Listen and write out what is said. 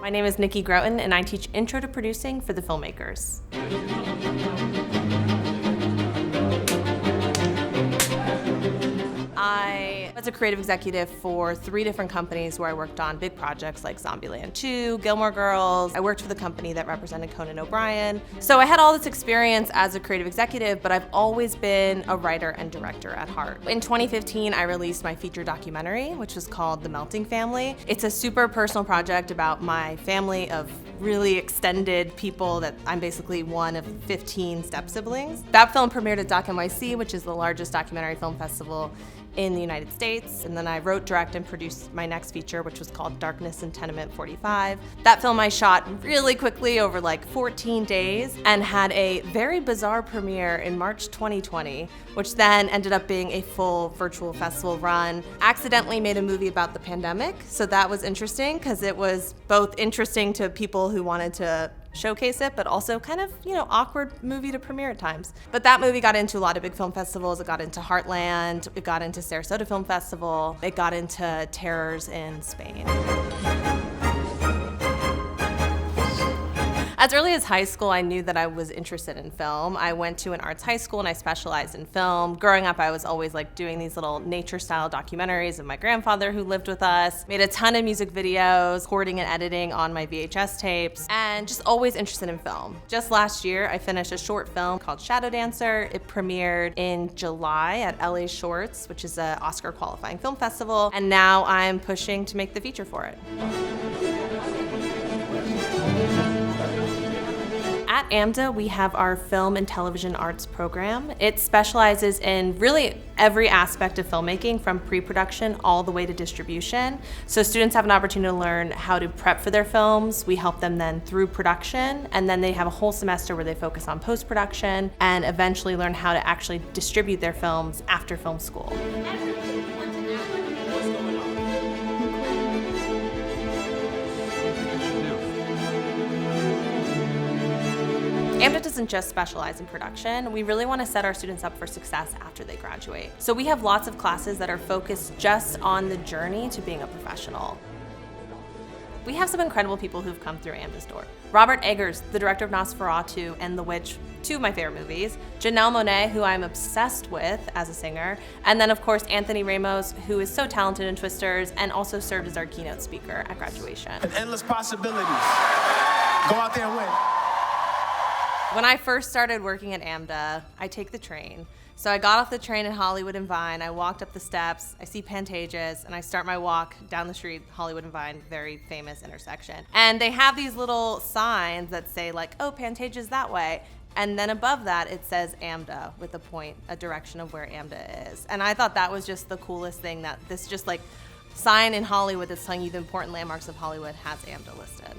My name is Nikki Groton, and I teach Intro to Producing for the filmmakers. I was a creative executive for 3 different companies where I worked on big projects like Zombieland 2, Gilmore Girls. I worked for the company that represented Conan O'Brien. So I had all this experience as a creative executive, but I've always been a writer and director at heart. In 2015, I released my feature documentary, which was called The Melting Family. It's a super personal project about my family of really extended people that I'm basically one of 15 step-siblings. That film premiered at Doc NYC, which is the largest documentary film festival in the United States, and then I wrote, direct, and produced my next feature, which was called Darkness in Tenement 45. That film I shot really quickly over like 14 days and had a very bizarre premiere in March 2020, which then ended up being a full virtual festival run. Accidentally made a movie about the pandemic, so that was interesting because it was both interesting to people who wanted to showcase it, but also kind of, awkward movie to premiere at times. But that movie got into a lot of big film festivals. It got into Heartland, it got into Sarasota Film Festival, it got into Terrors in Spain. As early as high school, I knew that I was interested in film. I went to an arts high school and I specialized in film. Growing up, I was always doing these little nature-style documentaries of my grandfather who lived with us. Made a ton of music videos, recording and editing on my VHS tapes, and just always interested in film. Just last year, I finished a short film called Shadow Dancer. It premiered in July at HollyShorts, which is an Oscar-qualifying film festival, and now I'm pushing to make the feature for it. At AMDA, we have our Film and Television Arts program. It specializes in really every aspect of filmmaking, from pre-production all the way to distribution. So students have an opportunity to learn how to prep for their films. We help them then through production, and then they have a whole semester where they focus on post-production and eventually learn how to actually distribute their films after film school. AMDA doesn't just specialize in production. We really want to set our students up for success after they graduate. So we have lots of classes that are focused just on the journey to being a professional. We have some incredible people who've come through AMDA's door. Robert Eggers, the director of Nosferatu and The Witch, 2 of my favorite movies. Janelle Monáe, who I'm obsessed with as a singer. And then of course, Anthony Ramos, who is so talented in Twisters and also served as our keynote speaker at graduation. Endless possibilities. Go out there and win. When I first started working at AMDA, I take the train. So I got off the train in Hollywood and Vine, I walked up the steps, I see Pantages, and I start my walk down the street, Hollywood and Vine, very famous intersection. And they have these little signs that say oh, Pantages that way. And then above that, it says AMDA with a point, a direction of where AMDA is. And I thought that was just the coolest thing, that this just sign in Hollywood that's telling you the important landmarks of Hollywood has AMDA listed.